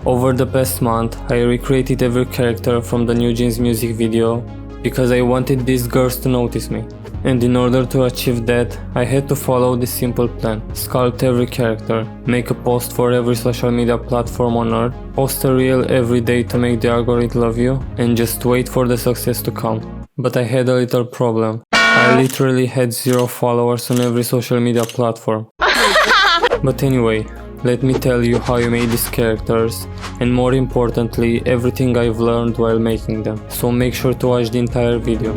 Over the past month, I recreated every character from the NewJeans music video because I wanted these girls to notice me. And in order to achieve that, I had to follow this simple plan. Sculpt every character, make a post for every social media platform on earth, post a reel every day to make the algorithm love you, and just wait for the success to come. But I had a little problem. I literally had 0 followers on every social media platform. But anyway, let me tell you how I made these characters, and more importantly, everything I've learned while making them. So make sure to watch the entire video.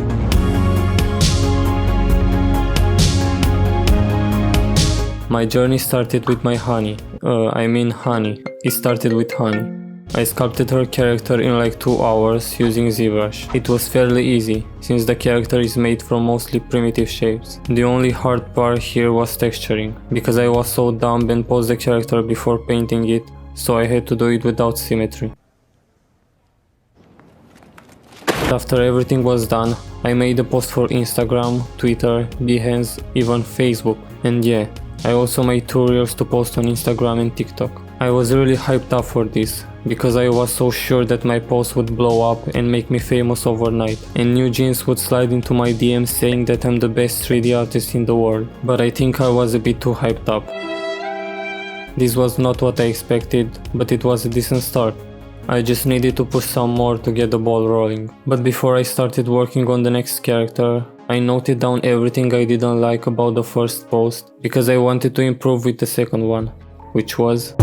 My journey started with my Hanni. Hanni. It started with Hanni. I sculpted her character in like 2 hours using zBrush. It was fairly easy, since the character is made from mostly primitive shapes. The only hard part here was texturing, because I was so dumb and posed the character before painting it, so I had to do it without symmetry. After everything was done, I made a post for Instagram, Twitter, Behance, even Facebook. And yeah, I also made tutorials to post on Instagram and TikTok. I was really hyped up for this, because I was so sure that my post would blow up and make me famous overnight, and NewJeans would slide into my DMs saying that I'm the best 3D artist in the world. But I think I was a bit too hyped up. This was not what I expected, but it was a decent start. I just needed to push some more to get the ball rolling. But before I started working on the next character, I noted down everything I didn't like about the first post, because I wanted to improve with the second one, which was...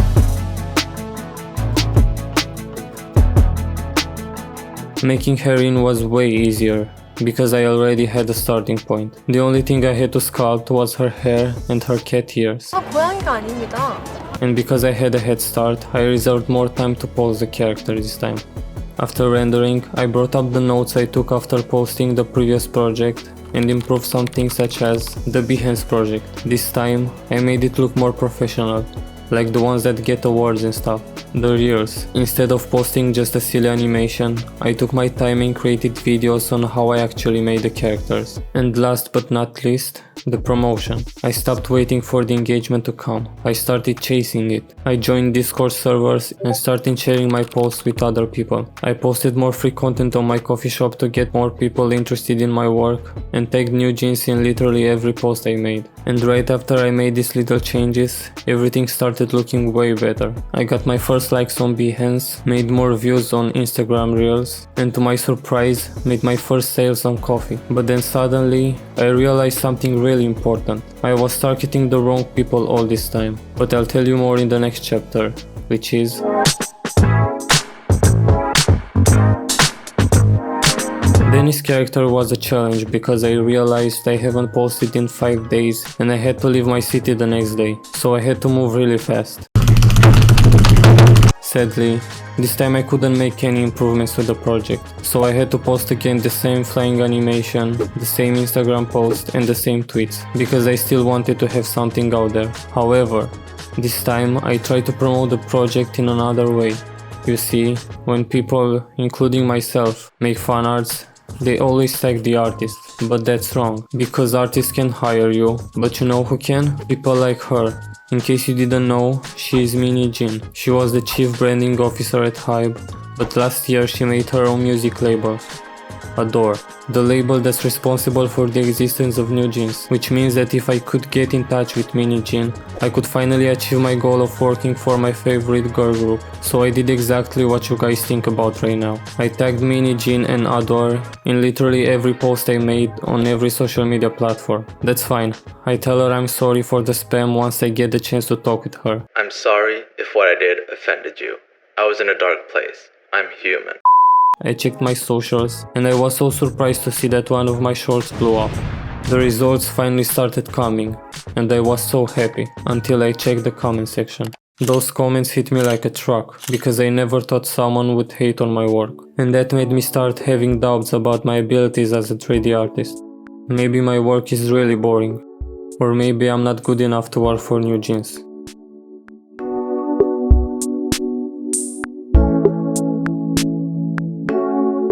Making Haerin was way easier, because I already had a starting point. The only thing I had to sculpt was her hair and her cat ears. 고양이가 아닙니다. And because I had a head start, I reserved more time to pose the character this time. After rendering, I brought up the notes I took after posting the previous project and improved some things such as the Behance project. This time, I made it look more professional, like the ones that get awards and stuff. The reels. Instead of posting just a silly animation, I took my time and created videos on how I actually made the characters. And last but not least, the promotion. I stopped waiting for the engagement to come. I started chasing it. I joined Discord servers and started sharing my posts with other people. I posted more free content on my coffee shop to get more people interested in my work, and tagged NewJeans in literally every post I made. And right after I made these little changes, everything started looking way better. I got my first likes on Behance, made more views on Instagram Reels, and to my surprise, made my first sales on coffee. But then suddenly, I realized something really important. I was targeting the wrong people all this time. But I'll tell you more in the next chapter, which is... Danny's character was a challenge because I realized I haven't posted in 5 days and I had to leave my city the next day, so I had to move really fast. Sadly, this time I couldn't make any improvements to the project, so I had to post again the same flying animation, the same Instagram post and the same tweets, because I still wanted to have something out there. However, this time I tried to promote the project in another way. You see, when people, including myself, make fan arts, they always tag the artist, but that's wrong, because artists can hire you, but you know who can? People like her. In case you didn't know, she is Minji. She was the chief branding officer at Hyein, but last year she made her own music label, ADOR, the label that's responsible for the existence of NewJeans, which means that if I could get in touch with Minji, I could finally achieve my goal of working for my favorite girl group. So I did exactly what you guys think about right now. I tagged Minji and ADOR in literally every post I made on every social media platform. That's fine. I tell her I'm sorry for the spam once I get the chance to talk with her. I'm sorry if what I did offended you. I was in a dark place. I'm human. I checked my socials and I was so surprised to see that one of my shorts blew up. The results finally started coming and I was so happy until I checked the comment section. Those comments hit me like a truck because I never thought someone would hate on my work, and that made me start having doubts about my abilities as a 3D artist. Maybe my work is really boring, or maybe I'm not good enough to work for NewJeans.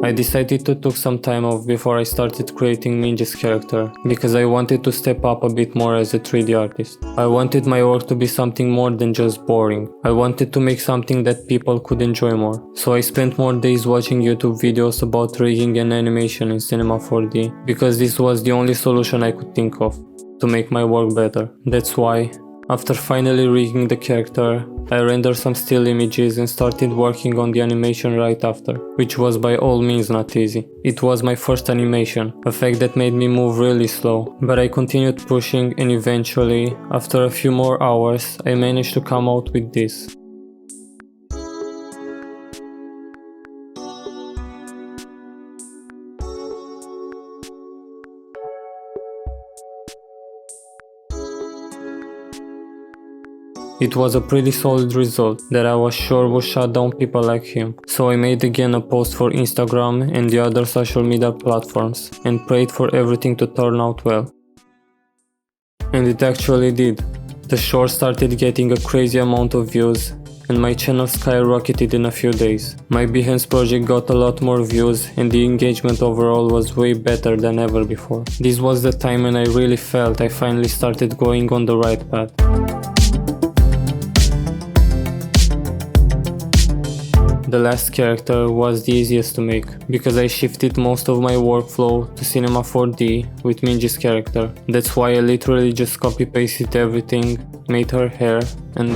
I decided to take some time off before I started creating Minji's character, because I wanted to step up a bit more as a 3D artist. I wanted my work to be something more than just boring. I wanted to make something that people could enjoy more. So I spent more days watching YouTube videos about rigging and animation in Cinema 4D, because this was the only solution I could think of to make my work better. That's why, after finally rigging the character, I rendered some still images and started working on the animation right after, which was by all means not easy. It was my first animation, a fact that made me move really slow, but I continued pushing, and eventually, after a few more hours, I managed to come out with this. It was a pretty solid result that I was sure would shut down people like him, so I made again a post for Instagram and the other social media platforms and prayed for everything to turn out well. And it actually did. The short started getting a crazy amount of views and my channel skyrocketed in a few days. My Behance project got a lot more views and the engagement overall was way better than ever before. This was the time when I really felt I finally started going on the right path. The last character was the easiest to make, because I shifted most of my workflow to Cinema 4D with Minji's character. That's why I literally just copy-pasted everything, made her hair, and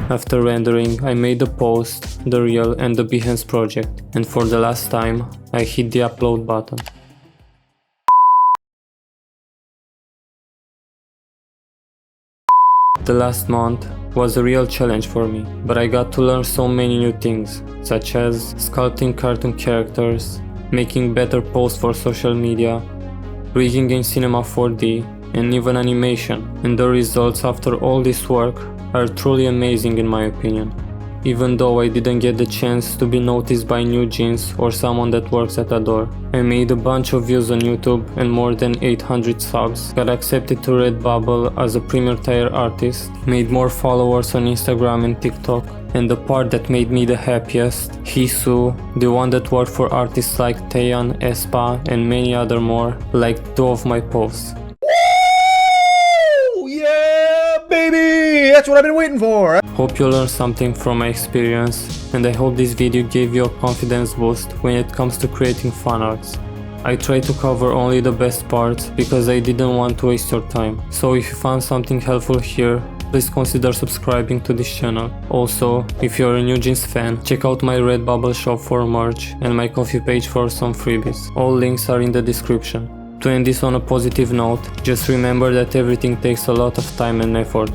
after rendering I made the post, the reel and the Behance project, and for the last time I hit the upload button. The last month was a real challenge for me, but I got to learn so many new things, such as sculpting cartoon characters, making better posts for social media, rigging in Cinema 4D, and even animation, and the results after all this work are truly amazing in my opinion. Even though I didn't get the chance to be noticed by NewJeans or someone that works at ADOR. I made a bunch of views on YouTube and more than 800 subs, got accepted to Redbubble as a premier tier artist, made more followers on Instagram and TikTok, and the part that made me the happiest, Hisu, the one that worked for artists like Hyein, Espa and many other more, liked 2 of my posts. Woo! Yeah, baby! That's what I've been waiting for! Hope you learned something from my experience, and I hope this video gave you a confidence boost when it comes to creating fan arts. I tried to cover only the best parts because I didn't want to waste your time. So if you found something helpful here, please consider subscribing to this channel. Also, if you're a NewJeans fan, check out my Redbubble shop for merch and my Ko-fi page for some freebies. All links are in the description. To end this on a positive note, just remember that everything takes a lot of time and effort.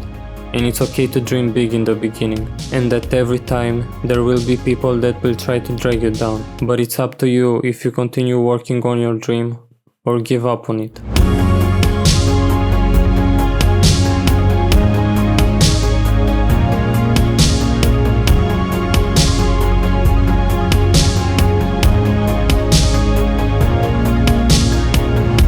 And it's okay to dream big in the beginning, and that every time there will be people that will try to drag you down. But it's up to you if you continue working on your dream or give up on it.